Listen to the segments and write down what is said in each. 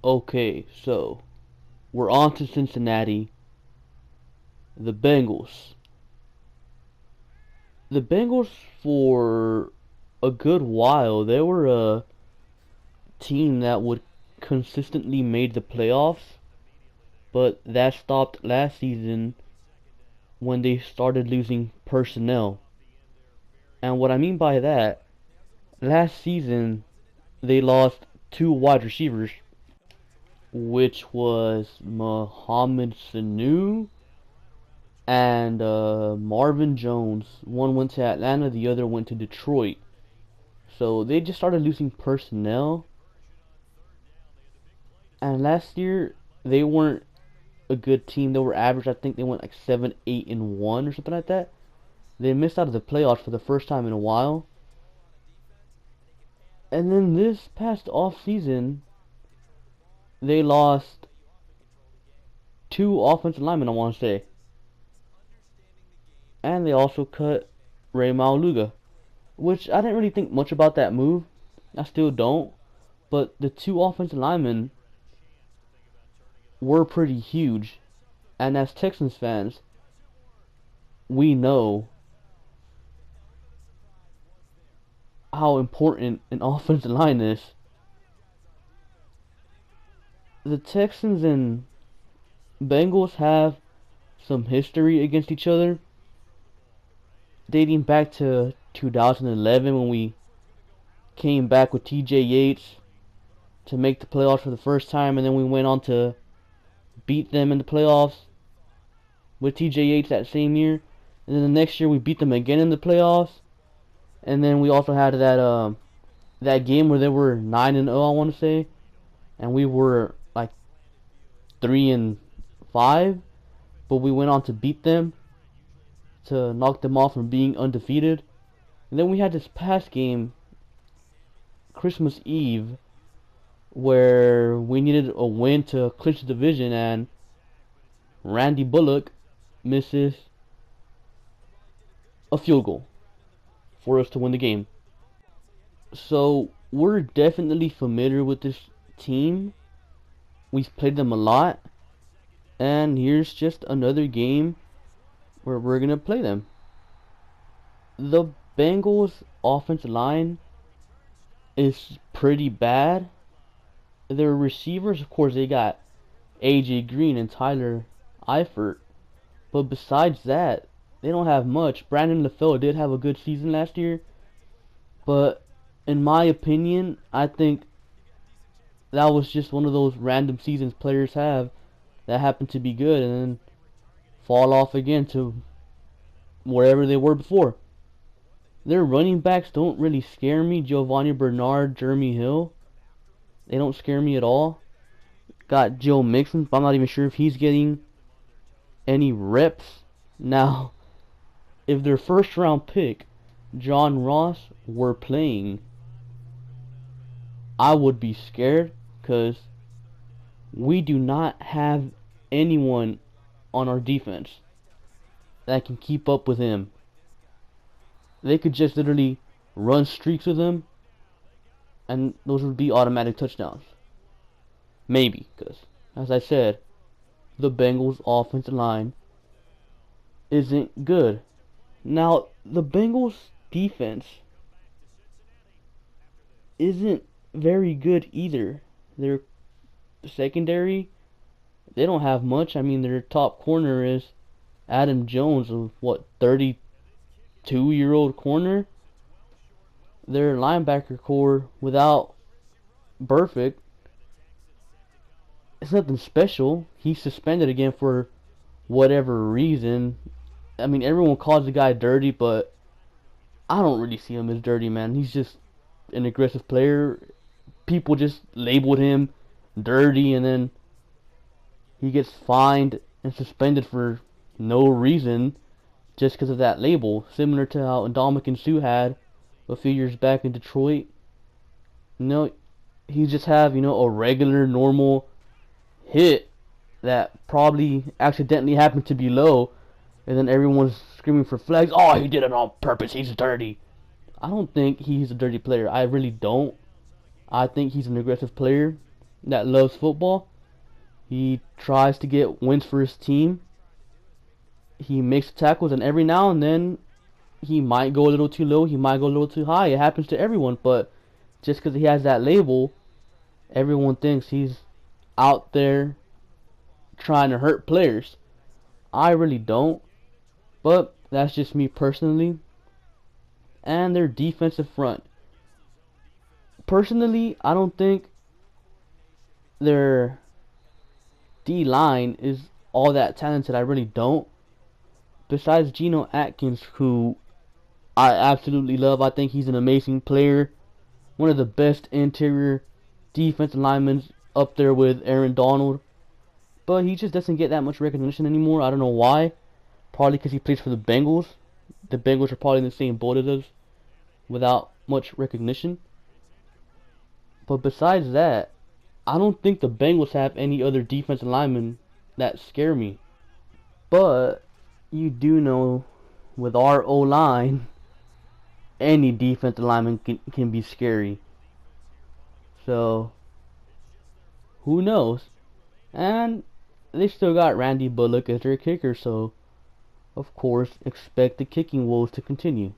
Okay, so we're on to Cincinnati. The Bengals. The Bengals, for a good while, they were a team that would consistently made the playoffs, but that stopped last season when they started losing personnel. And what I mean by that, last season they lost two wide receivers, which was Mohamed Sanu and Marvin Jones. One went to Atlanta, the other went to Detroit. So they just started losing personnel. And last year they weren't a good team. They were average. I think they went like 7-8-1 or something like that. They missed out of the playoffs for the first time in a while. And then this past off season, they lost two offensive linemen, I want to say. And they also cut Ray Mauluga, which I didn't really think much about that move. I still don't. But the two offensive linemen were pretty huge. And as Texans fans, we know how important an offensive line is. The Texans and Bengals have some history against each other, dating back to 2011 when we came back with TJ Yates to make the playoffs for the first time, and then we went on to beat them in the playoffs with TJ Yates that same year. And then the next year we beat them again in the playoffs. And then we also had that game where they were 9-0, I want to say, and we were like 3-5, but we went on to beat them to knock them off from being undefeated. And then we had this past game, Christmas Eve, where we needed a win to clinch the division, and Randy Bullock misses a field goal for us to win the game. So we're definitely familiar with this team. We've played them a lot, and here's just another game where we're gonna play them. The Bengals offensive line is pretty bad. Their receivers, of course, they got AJ Green and Tyler Eifert, but besides that, they don't have much. Brandon LaFell did have a good season last year, but in my opinion, I think that was just one of those random seasons players have that happen to be good and then fall off again to wherever they were before. Their running backs don't really scare me. Giovanni Bernard, Jeremy Hill, they don't scare me at all. Got Joe Mixon, but I'm not even sure if he's getting any reps. Now, if their first round pick, John Ross, were playing, I would be scared because we do not have anyone on our defense that can keep up with him. They could just literally run streaks with him, and those would be automatic touchdowns. Maybe, because, as I said, the Bengals' offensive line isn't good. Now, the Bengals' defense isn't very good either. Their secondary, they don't have much. I mean, their top corner is Adam Jones, of what, 32-year-old corner. Their linebacker core, without Burfict, it's nothing special. He's suspended again for whatever reason. I mean, everyone calls the guy dirty, but I don't really see him as dirty, man. He's just an aggressive player. People just labeled him dirty, and then he gets fined and suspended for no reason just because of that label. Similar to how Ndamukong Suh had a few years back in Detroit. He just have, a regular, normal hit that probably accidentally happened to be low, and then everyone's screaming for flags. Oh, he did it on purpose. He's dirty. I don't think he's a dirty player. I really don't. I think he's an aggressive player. that loves football. He tries to get wins for his team. He makes tackles, and every now and then he might go a little too low, he might go a little too high. It happens to everyone, but just because he has that label, everyone thinks he's out there trying to hurt players. I really don't, but that's just me personally. And their defensive front. Personally, I don't think their D-line is all that talented. I really don't. Besides Geno Atkins, who I absolutely love. I think he's an amazing player. One of the best interior defensive linemen up there with Aaron Donald. But he just doesn't get that much recognition anymore. I don't know why. Probably because he plays for the Bengals. The Bengals are probably in the same boat as us without much recognition. But besides that, I don't think the Bengals have any other defensive linemen that scare me. But you do know, with our O-line, any defensive lineman can be scary. So, who knows? And they still got Randy Bullock as their kicker, so of course expect the kicking woes to continue.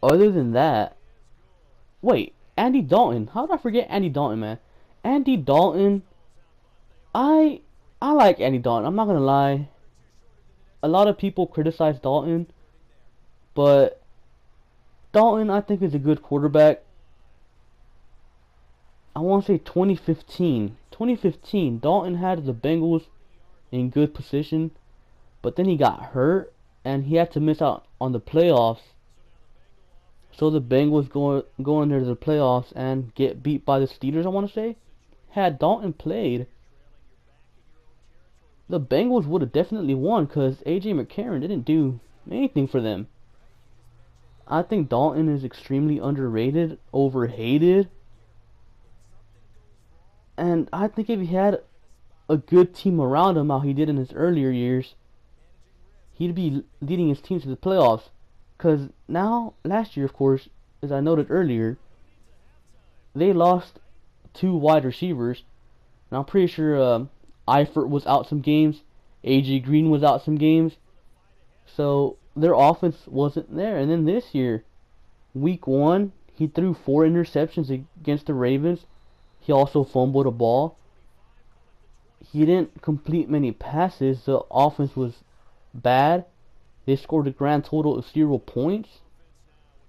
Other than that, wait, Andy Dalton. How did I forget Andy Dalton, man? Andy Dalton, I like Andy Dalton. I'm not gonna lie. A lot of people criticize Dalton, but Dalton, I think, is a good quarterback. I want to say 2015. 2015, Dalton had the Bengals in good position, but then he got hurt, and he had to miss out on the playoffs. So the Bengals go into the playoffs and get beat by the Steelers, I want to say. Had Dalton played, the Bengals would have definitely won because A.J. McCarron didn't do anything for them. I think Dalton is extremely underrated, overhated. And I think if he had a good team around him, how he did in his earlier years, he'd be leading his team to the playoffs. Because now, last year, of course, as I noted earlier, they lost 2 wide receivers. And I'm pretty sure Eifert was out some games. A.J. Green was out some games. So their offense wasn't there. And then this year, week 1, he threw 4 interceptions against the Ravens. He also fumbled a ball. He didn't complete many passes. The offense was bad. They scored a grand total of 0 points.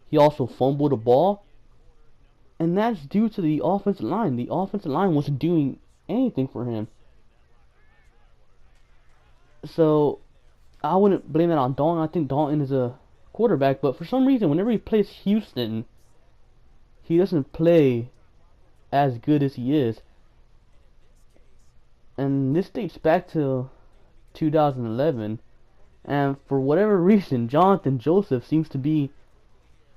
He also fumbled a ball. And that's due to the offensive line. The offensive line wasn't doing anything for him. So, I wouldn't blame that on Dalton. I think Dalton is a quarterback. But for some reason, whenever he plays Houston, he doesn't play as good as he is. And this dates back to 2011. And for whatever reason, Jonathan Joseph seems to be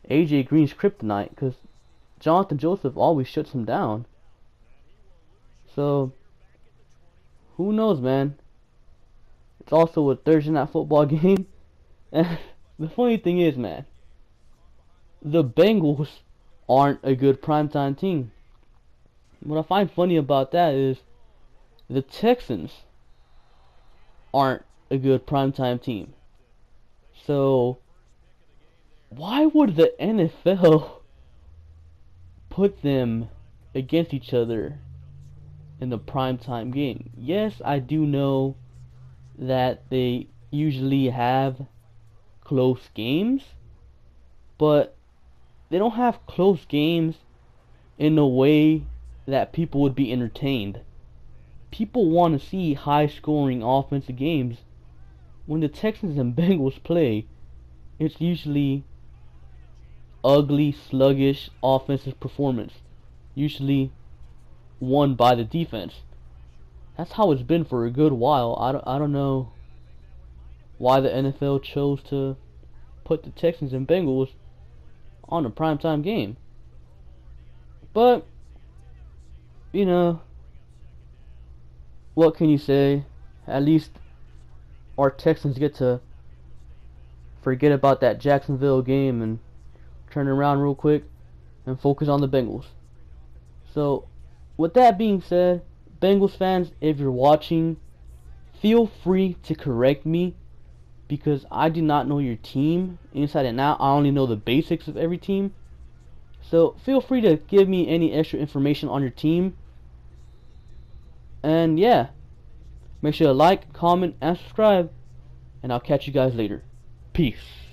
A.J. Green's kryptonite, because Jonathan Joseph always shuts him down. So, who knows, man? It's also a Thursday night football game. And the funny thing is, man, the Bengals aren't a good primetime team. What I find funny about that is the Texans aren't a good primetime team. So, why would the NFL put them against each other in the primetime game? Yes, I do know that they usually have close games, but they don't have close games in a way that people would be entertained. People want to see high-scoring offensive games. When the Texans and Bengals play, it's usually ugly, sluggish offensive performance, usually won by the defense. That's how it's been for a good while. I don't know why the NFL chose to put the Texans and Bengals on a primetime game. But, you know, what can you say? At least our Texans get to forget about that Jacksonville game and turn around real quick and focus on the Bengals. So, with that being said, Bengals fans, if you're watching, feel free to correct me because I do not know your team inside and out. I only know the basics of every team. So feel free to give me any extra information on your team. And yeah, make sure to like, comment, and subscribe. And I'll catch you guys later. Peace.